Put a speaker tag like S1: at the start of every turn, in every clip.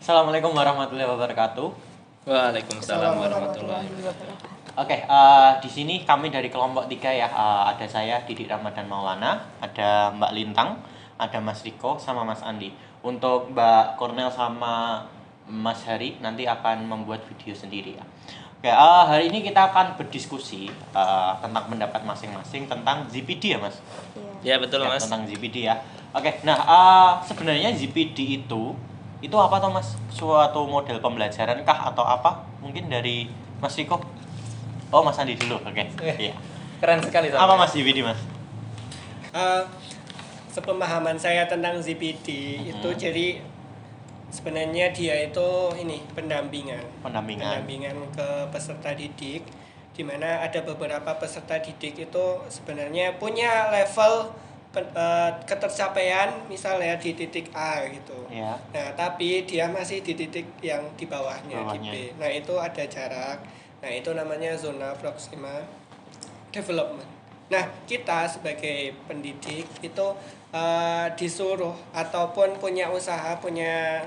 S1: Assalamualaikum warahmatullahi wabarakatuh.
S2: Waalaikumsalam warahmatullahi wabarakatuh.
S1: Oke, di sini kami dari kelompok 3 ya. Ada saya Didik Ramadan Maulana, ada Mbak Lintang, ada Mas Riko sama Mas Andi. Untuk Mbak Cornel sama Mas Hari nanti akan membuat video sendiri ya. Oke, hari ini kita akan berdiskusi tentang pendapat masing-masing tentang ZPD ya Mas.
S2: Ya betul
S1: Ya,
S2: Mas.
S1: tentang ZPD ya. Oke, nah sebenarnya ZPD itu apa toh Mas? Suatu model pembelajaran kah atau apa? Mungkin dari Mas Riko. Oh, Mas Andi dulu. Oke. Iya.
S2: Keren sekali
S1: Apa Mas ZPD, Mas?
S3: Sepemahaman saya tentang ZPD itu jadi sebenarnya dia itu pendampingan ke peserta didik, di mana ada beberapa peserta didik itu sebenarnya punya level ketercapaian misalnya di titik A gitu.
S1: Ya.
S3: Nah, tapi dia masih di titik yang di bawahnya. Di B. Nah, itu ada jarak. Nah, itu namanya zona proximal development. Nah, kita sebagai pendidik itu disuruh ataupun punya usaha, punya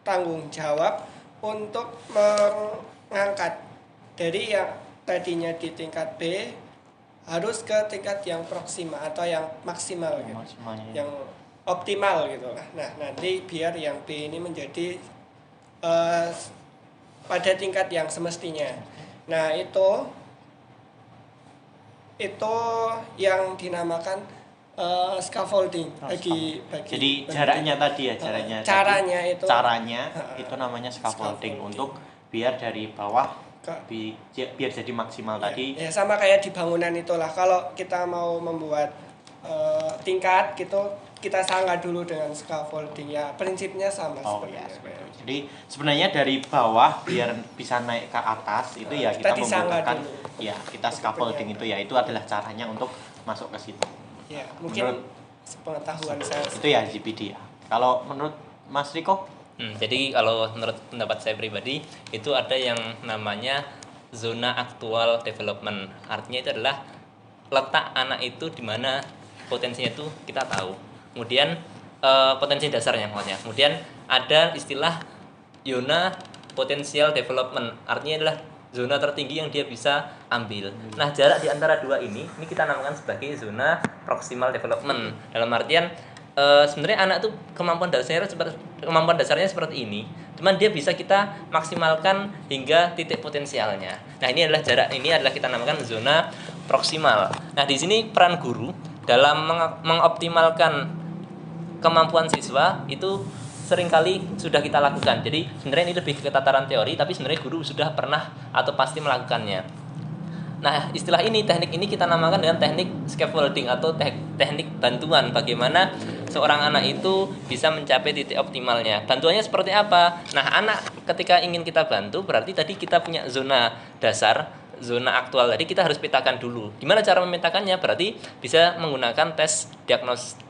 S3: tanggung jawab untuk mengangkat dari yang tadinya di tingkat B harus ke tingkat yang proksimal atau yang maksimal gitu. Yang optimal gitu lah. Nah, nanti biar yang B ini menjadi pada tingkat yang semestinya. Nah, itu yang dinamakan scaffolding bagi
S1: Jadi jaraknya tadi ya, caranya itu namanya scaffolding untuk biar dari bawah biar jadi maksimal tadi.
S3: Ya sama kayak di bangunan itulah. Kalau kita mau membuat tingkat gitu, kita sanggah dulu dengan scaffolding ya. Prinsipnya sama
S1: sebenarnya. Jadi sebenarnya dari bawah biar bisa naik ke atas itu ya kita membutuhkan ya kita scaffolding itu ya, itu adalah caranya untuk masuk ke situ.
S3: Ya, mungkin sepengetahuan saya.
S1: Itu ya ZPD ya. Kalau menurut Mas Riko?
S2: Jadi kalau menurut pendapat saya pribadi itu ada yang namanya zona aktual development. Artinya itu adalah letak anak itu di mana potensinya itu kita tahu. Kemudian potensi dasarnya maksudnya. Kemudian ada istilah zona potensial development. Artinya adalah zona tertinggi yang dia bisa ambil. Nah, jarak di antara dua ini kita namakan sebagai zona proximal development. Dalam artian sebenarnya anak tuh kemampuan dasarnya seperti ini. Cuman dia bisa kita maksimalkan hingga titik potensialnya. Nah, ini adalah jarak, ini adalah kita namakan zona proksimal. Nah, di sini peran guru dalam mengoptimalkan kemampuan siswa itu seringkali sudah kita lakukan. Jadi sebenarnya ini lebih ke tataran teori, tapi sebenarnya guru sudah pernah atau pasti melakukannya. Nah, istilah ini, teknik ini kita namakan dengan teknik scaffolding atau teknik bantuan bagaimana seorang anak itu bisa mencapai titik optimalnya. Bantuannya seperti apa? Nah, anak ketika ingin kita bantu berarti tadi kita punya zona dasar, zona aktual tadi kita harus petakan dulu. Gimana cara memetakannya? Berarti bisa menggunakan tes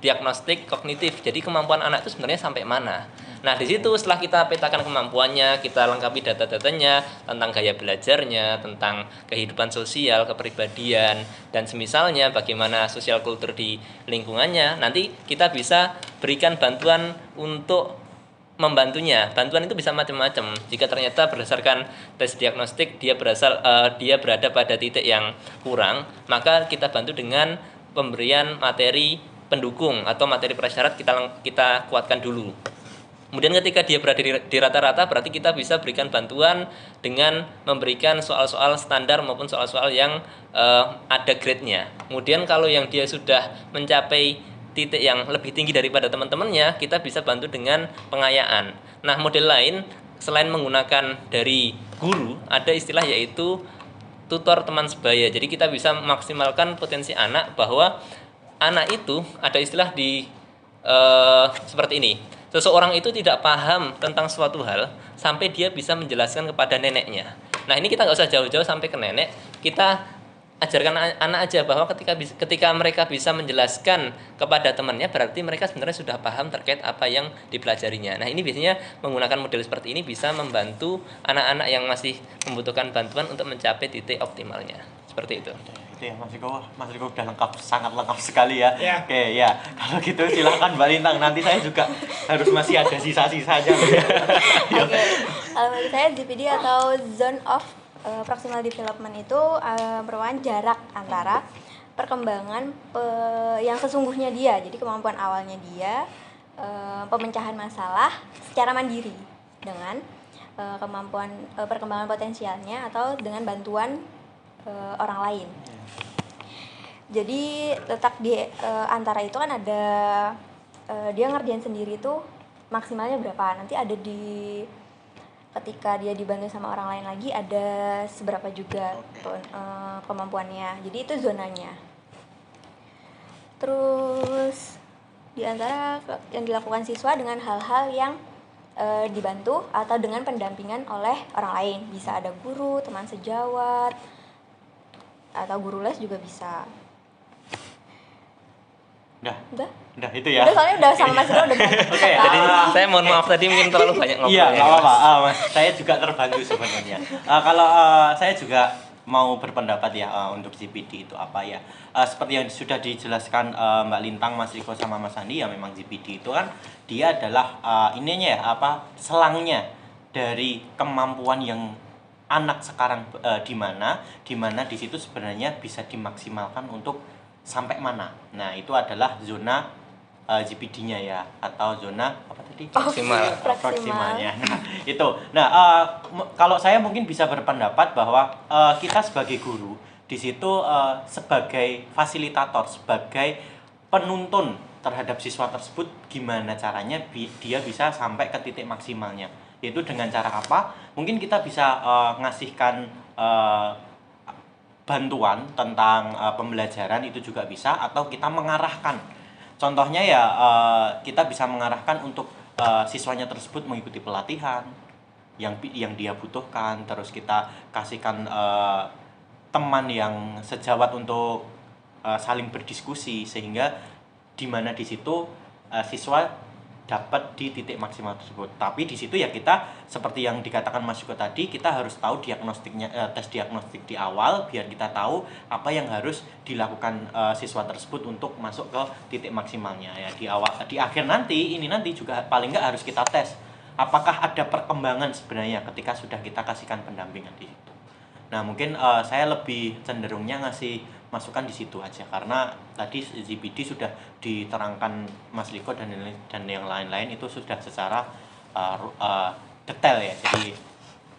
S2: diagnostik kognitif. Jadi kemampuan anak itu sebenarnya sampai mana? Nah, di situ setelah kita petakan kemampuannya, kita lengkapi data-datanya tentang gaya belajarnya, tentang kehidupan sosial, kepribadian, dan semisalnya bagaimana sosial kultur di lingkungannya, nanti kita bisa berikan bantuan untuk membantunya. Bantuan itu bisa macam-macam. Jika ternyata berdasarkan tes diagnostik dia berada pada titik yang kurang, maka kita bantu dengan pemberian materi pendukung atau materi prasyarat kita kuatkan dulu. Kemudian ketika dia berada di rata-rata berarti kita bisa berikan bantuan dengan memberikan soal-soal standar maupun soal-soal yang ada grade-nya. Kemudian kalau yang dia sudah mencapai titik yang lebih tinggi daripada teman-temannya, kita bisa bantu dengan pengayaan. Nah, model lain selain menggunakan dari guru, ada istilah yaitu tutor teman sebaya. Jadi kita bisa memaksimalkan potensi anak bahwa anak itu ada istilah seperti ini. Seseorang itu tidak paham tentang suatu hal sampai dia bisa menjelaskan kepada neneknya. Nah, ini kita nggak usah jauh-jauh sampai ke nenek. Kita ajarkan anak aja bahwa ketika mereka bisa menjelaskan kepada temannya berarti mereka sebenarnya sudah paham terkait apa yang dipelajarinya. Nah, ini biasanya menggunakan model seperti ini bisa membantu anak-anak yang masih membutuhkan bantuan untuk mencapai titik optimalnya. Seperti itu.
S1: Itu ya Mas Riko udah lengkap, sangat lengkap sekali ya.
S3: Ya.
S1: Oke ya, kalau gitu silakan Mbak Lintang, nanti saya juga harus masih ada sisa-sisanya. Ya.
S4: Menurut saya ZPD atau Zone of Proximal Development itu merupakan jarak antara perkembangan yang sesungguhnya dia, jadi kemampuan awalnya dia, pemecahan masalah secara mandiri dengan kemampuan perkembangan potensialnya atau dengan bantuan orang lain. Jadi letak di antara itu kan ada dia ngerjain sendiri tuh maksimalnya berapa, nanti ada di ketika dia dibantu sama orang lain lagi ada seberapa juga kemampuannya, jadi itu zonanya. Terus di antara yang dilakukan siswa dengan hal-hal yang dibantu atau dengan pendampingan oleh orang lain, bisa ada guru, teman sejawat, atau guru les juga bisa.
S1: Udah itu ya.
S4: Udah, soalnya udah sama Mas Ro udah banyak.
S1: Oke,
S2: Jadi saya mohon maaf tadi mungkin terlalu banyak ngobrolnya.
S1: Iya, nggak apa-apa. Mas, saya juga terbantu sebenarnya. Kalau saya juga mau berpendapat ya untuk ZPD itu apa ya. Seperti yang sudah dijelaskan Mbak Lintang, Mas Riko sama Mas Andi, ya memang ZPD itu kan dia adalah ininya ya selangnya dari kemampuan yang anak sekarang di mana di situ sebenarnya bisa dimaksimalkan untuk sampai mana. Nah, itu adalah zona GPD-nya ya, atau zona apa tadi? Proksimalnya. Nah, itu. Nah, kalau saya mungkin bisa berpendapat bahwa kita sebagai guru di situ sebagai fasilitator, sebagai penuntun terhadap siswa tersebut, gimana caranya dia bisa sampai ke titik maksimalnya. Yaitu dengan cara apa? Mungkin kita bisa ngasihkan bantuan tentang pembelajaran, itu juga bisa, atau kita mengarahkan. Contohnya ya kita bisa mengarahkan untuk siswanya tersebut mengikuti pelatihan yang dia butuhkan, terus kita kasihkan teman yang sejawat untuk saling berdiskusi, sehingga di mana di situ siswa dapat di titik maksimal tersebut. Tapi di situ ya kita seperti yang dikatakan Mas Yuko tadi, kita harus tahu diagnostiknya, tes diagnostik di awal biar kita tahu apa yang harus dilakukan siswa tersebut untuk masuk ke titik maksimalnya ya. Di akhir nanti juga paling nggak harus kita tes apakah ada perkembangan sebenarnya ketika sudah kita kasihkan pendampingan di situ. Nah, mungkin saya lebih cenderungnya ngasih masukan di situ aja, karena tadi ZPD sudah diterangkan Mas Riko dan yang lain-lain itu sudah secara detail ya. Jadi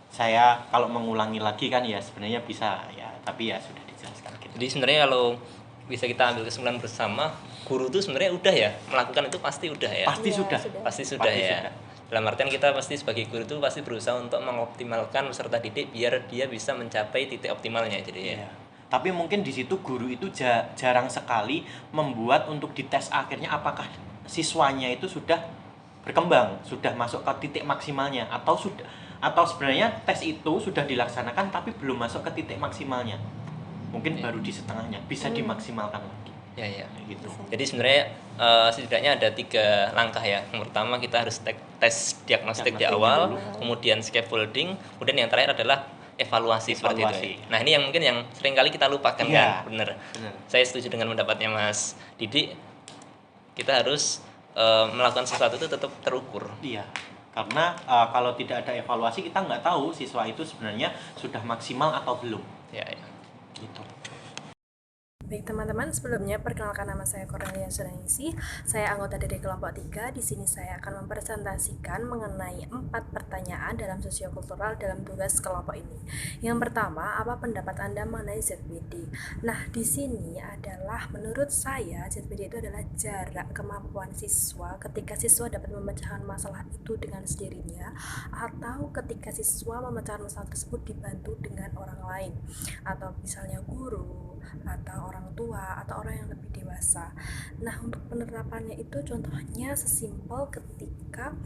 S1: saya kalau mengulangi lagi kan ya sebenarnya bisa ya, tapi ya sudah dijelaskan gitu.
S2: Jadi sebenarnya kalau bisa kita ambil kesimpulan bersama, guru itu sebenarnya udah ya melakukan itu pasti udah ya.
S1: Pasti sudah
S2: ya. Dalam artian kita pasti sebagai guru itu pasti berusaha untuk mengoptimalkan peserta didik biar dia bisa mencapai titik optimalnya, jadi ya.
S1: Tapi mungkin di situ guru itu jarang sekali membuat untuk dites akhirnya apakah siswanya itu sudah berkembang, sudah masuk ke titik maksimalnya, atau sebenarnya tes itu sudah dilaksanakan tapi belum masuk ke titik maksimalnya. Mungkin baru di setengahnya, bisa dimaksimalkan lagi.
S2: Ya.
S1: Gitu.
S2: Jadi sebenarnya setidaknya ada 3 langkah ya. Yang pertama kita harus tes diagnostik di awal, kemudian scaffolding, kemudian yang terakhir adalah evaluasi. Seperti itu. Nah, ini yang mungkin yang sering kali kita lupakan kan, bener. Saya setuju dengan pendapatnya Mas Didi. Kita harus melakukan sesuatu itu tetap terukur.
S1: Iya. Karena kalau tidak ada evaluasi kita nggak tahu siswa itu sebenarnya sudah maksimal atau belum.
S2: Ya.
S1: Gitu.
S5: Baik teman-teman, sebelumnya perkenalkan nama saya Cornelia Sunaisi. Saya anggota dari kelompok 3. Di sini saya akan mempresentasikan mengenai 4 pertanyaan dalam sosiokultural dalam tugas kelompok ini. Yang pertama, apa pendapat Anda mengenai ZPD? Nah, di sini adalah menurut saya ZPD itu adalah jarak kemampuan siswa ketika siswa dapat memecahkan masalah itu dengan sendirinya, atau ketika siswa memecahkan masalah tersebut dibantu dengan orang lain, atau misalnya guru, atau orang tua, atau orang yang lebih dewasa. Nah, untuk penerapannya itu contohnya sesimpel ketika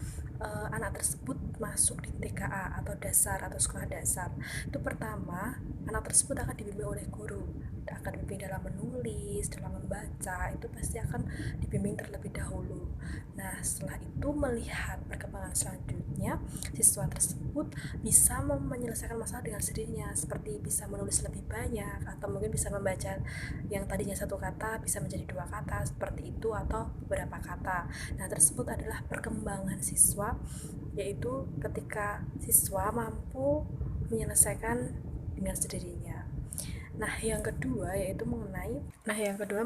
S5: anak tersebut masuk di TKA atau dasar atau sekolah dasar. Itu pertama, anak tersebut akan dibimbing oleh guru, akan dibimbing dalam menulis, dalam membaca, itu pasti akan dibimbing terlebih dahulu. Nah, setelah itu melihat perkembangan selanjutnya, siswa tersebut bisa menyelesaikan masalah dengan sendirinya, seperti bisa menulis lebih banyak, atau mungkin bisa membaca yang tadinya 1 kata bisa menjadi 2 kata, seperti itu, atau beberapa kata. Nah, tersebut adalah perkembangan siswa yaitu ketika siswa mampu menyelesaikan dengan sendirinya. Nah, yang kedua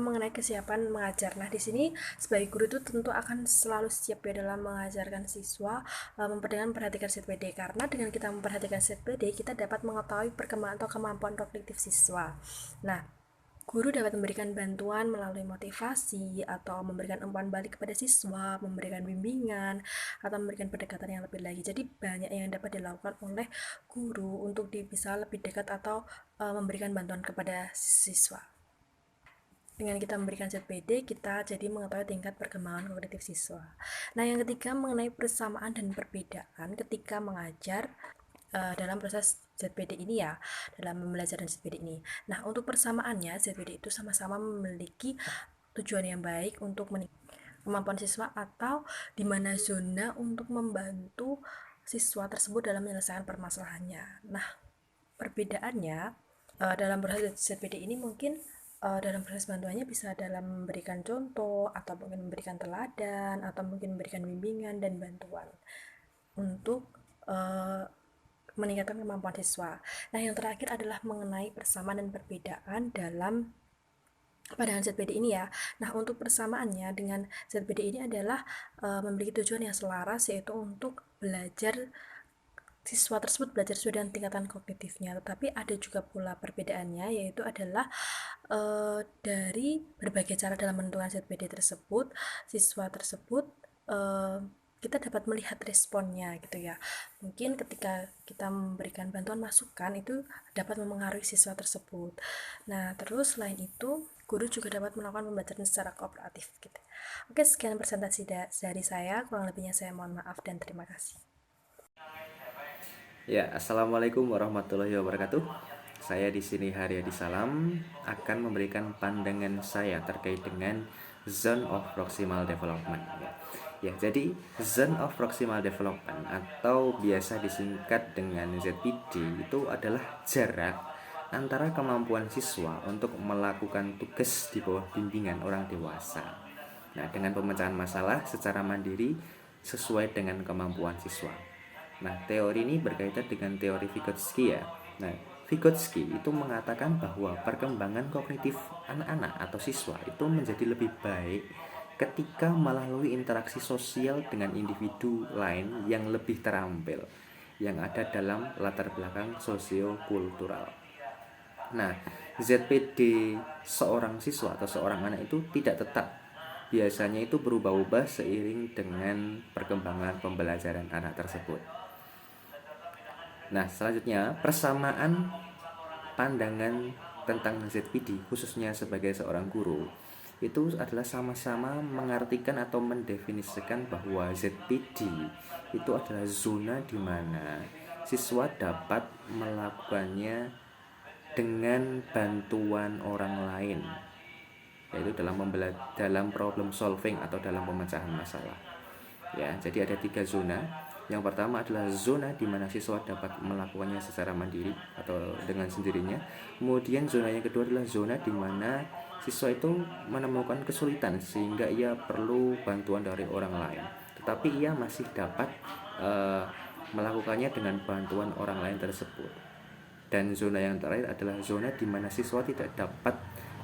S5: mengenai kesiapan mengajar. Nah, di sini sebagai guru itu tentu akan selalu siap ya dalam mengajarkan siswa memperhatikan ZPD, karena dengan kita memperhatikan ZPD kita dapat mengetahui perkembangan atau kemampuan kognitif siswa. Nah, guru dapat memberikan bantuan melalui motivasi atau memberikan umpan balik kepada siswa, memberikan bimbingan, atau memberikan pendekatan yang lebih lagi. Jadi banyak yang dapat dilakukan oleh guru untuk bisa lebih dekat atau memberikan bantuan kepada siswa. Dengan kita memberikan ZPD, kita jadi mengetahui tingkat perkembangan kognitif siswa. Nah, yang ketiga mengenai persamaan dan perbedaan ketika mengajar dalam proses ZPD ini ya, dalam pembelajaran ZPD ini. Nah, untuk persamaannya, ZPD itu sama-sama memiliki tujuan yang baik untuk kemampuan siswa atau di mana zona untuk membantu siswa tersebut dalam menyelesaikan permasalahannya. Nah, perbedaannya dalam proses ZPD ini mungkin dalam proses bantuannya bisa dalam memberikan contoh atau mungkin memberikan teladan atau mungkin memberikan bimbingan dan bantuan untuk meningkatkan kemampuan siswa. Nah, yang terakhir adalah mengenai persamaan dan perbedaan dalam pandangan ZPD ini ya. Nah, untuk persamaannya dengan ZPD ini adalah memiliki tujuan yang selaras, yaitu untuk siswa tersebut belajar sesuai dengan tingkatan kognitifnya. Tetapi ada juga pula perbedaannya, yaitu adalah dari berbagai cara dalam menentukan ZPD tersebut, siswa tersebut kita dapat melihat responnya gitu ya. Mungkin ketika kita memberikan bantuan masukan itu dapat memengaruhi siswa tersebut. Nah, terus selain itu guru juga dapat melakukan pembelajaran secara kooperatif gitu. Oke, sekian presentasi dari saya, kurang lebihnya saya mohon maaf dan terima kasih.
S6: Ya, assalamualaikum warahmatullahi wabarakatuh. Saya di sini Haryadi Salam akan memberikan pandangan saya terkait dengan Zone of Proximal Development. Ya, jadi Zone of Proximal Development atau biasa disingkat dengan ZPD itu adalah jarak antara kemampuan siswa untuk melakukan tugas di bawah bimbingan orang dewasa. Nah, dengan pemecahan masalah secara mandiri sesuai dengan kemampuan siswa. Nah, teori ini berkaitan dengan teori Vygotsky ya. Nah, Vygotsky itu mengatakan bahwa perkembangan kognitif anak-anak atau siswa itu menjadi lebih baik ketika melalui interaksi sosial dengan individu lain yang lebih terampil yang ada dalam latar belakang sosiokultural. Nah, ZPD seorang siswa atau seorang anak itu tidak tetap. Biasanya itu berubah-ubah seiring dengan perkembangan pembelajaran anak tersebut. Nah, selanjutnya persamaan pandangan tentang ZPD khususnya sebagai seorang guru itu adalah sama-sama mengartikan atau mendefinisikan bahwa ZPD itu adalah zona di mana siswa dapat melakukannya dengan bantuan orang lain, yaitu dalam problem solving atau dalam pemecahan masalah. Ya, jadi ada 3 zona. Yang pertama adalah zona di mana siswa dapat melakukannya secara mandiri atau dengan sendirinya. Kemudian zona yang kedua adalah zona di mana siswa itu menemukan kesulitan sehingga ia perlu bantuan dari orang lain, tetapi ia masih dapat melakukannya dengan bantuan orang lain tersebut. Dan zona yang terakhir adalah zona di mana siswa tidak dapat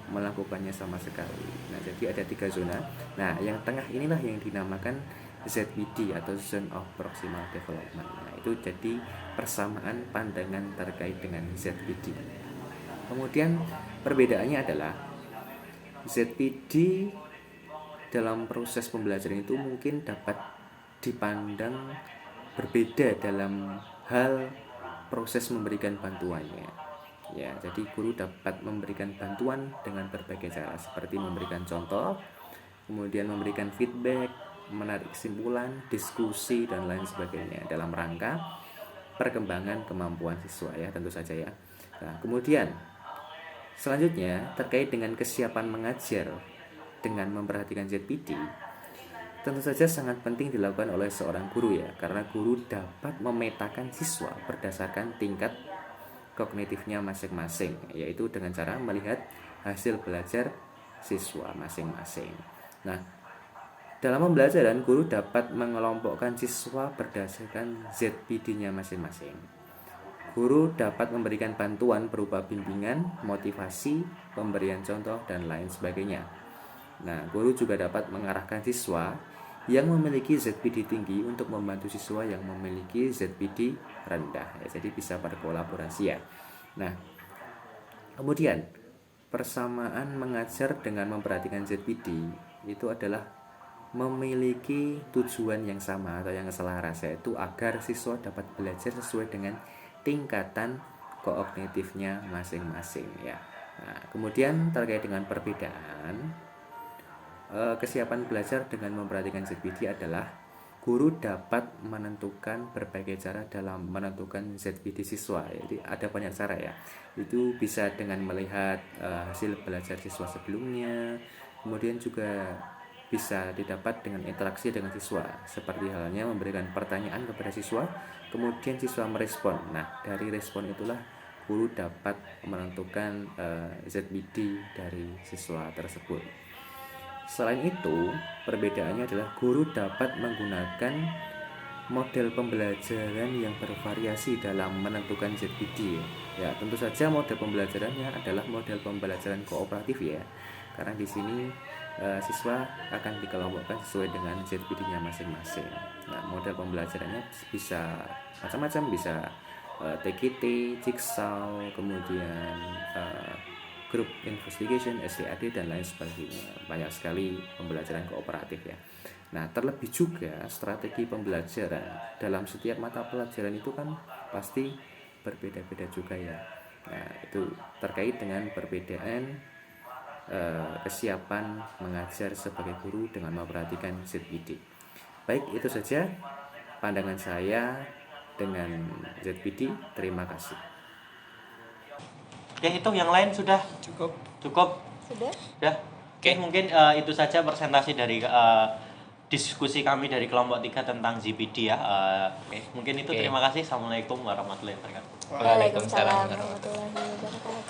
S6: melakukannya sama sekali. Nah, jadi ada 3 zona. Nah, yang tengah inilah yang dinamakan ZPD atau Zone of Proximal Development. Nah, itu jadi persamaan pandangan terkait dengan ZPD. Kemudian perbedaannya adalah ZPD dalam proses pembelajaran itu mungkin dapat dipandang berbeda dalam hal proses memberikan bantuannya. Ya, jadi guru dapat memberikan bantuan dengan berbagai cara seperti memberikan contoh, kemudian memberikan feedback, menarik kesimpulan, diskusi dan lain sebagainya dalam rangka perkembangan kemampuan siswa ya, tentu saja ya. Nah, kemudian selanjutnya terkait dengan kesiapan mengajar dengan memperhatikan ZPD, tentu saja sangat penting dilakukan oleh seorang guru ya, karena guru dapat memetakan siswa berdasarkan tingkat kognitifnya masing-masing, yaitu dengan cara melihat hasil belajar siswa masing-masing. Nah, Dalam pembelajaran, guru dapat mengelompokkan siswa berdasarkan ZPD-nya masing-masing. Guru dapat memberikan bantuan berupa bimbingan, motivasi, pemberian contoh, dan lain sebagainya. Nah, guru juga dapat mengarahkan siswa yang memiliki ZPD tinggi untuk membantu siswa yang memiliki ZPD rendah. Ya, jadi bisa berkolaborasi ya. Nah, kemudian persamaan mengajar dengan memperhatikan ZPD itu adalah memiliki tujuan yang sama atau yang selaras, yaitu agar siswa dapat belajar sesuai dengan tingkatan kognitifnya masing-masing ya. Nah, kemudian terkait dengan perbedaan kesiapan belajar dengan memperhatikan ZPD adalah guru dapat menentukan berbagai cara dalam menentukan ZPD siswa. Jadi ada banyak cara ya. Itu bisa dengan melihat hasil belajar siswa sebelumnya, kemudian juga bisa didapat dengan interaksi dengan siswa, seperti halnya memberikan pertanyaan kepada siswa, kemudian siswa merespon. Nah, dari respon itulah guru dapat menentukan ZPD dari siswa tersebut. Selain itu, perbedaannya adalah guru dapat menggunakan model pembelajaran yang bervariasi dalam menentukan ZPD. Ya, tentu saja model pembelajarannya adalah model pembelajaran kooperatif ya. Karena di sini siswa akan dikelompokkan sesuai dengan ZPD-nya masing-masing. Nah, model pembelajarannya bisa macam-macam, bisa TKT, Jigsaw, kemudian group investigation, STAD, dan lain sebagainya. Banyak sekali pembelajaran kooperatif ya. Nah, terlebih juga strategi pembelajaran dalam setiap mata pelajaran itu kan pasti berbeda-beda juga ya. Nah, itu terkait dengan perbedaan kesiapan mengajar sebagai guru dengan memperhatikan ZPD. Baik, itu saja pandangan saya dengan ZPD. Terima kasih.
S1: Oke, itu yang lain sudah
S3: Cukup.
S4: Sudah?
S1: Ya. Oke, mungkin itu saja presentasi dari diskusi kami dari kelompok 3 tentang ZPD ya. Oke, mungkin itu.
S2: Oke.
S1: Terima kasih. Assalamualaikum warahmatullahi wabarakatuh.
S2: Waalaikumsalam
S4: Waalaikumsalam warahmatullahi wabarakatuh.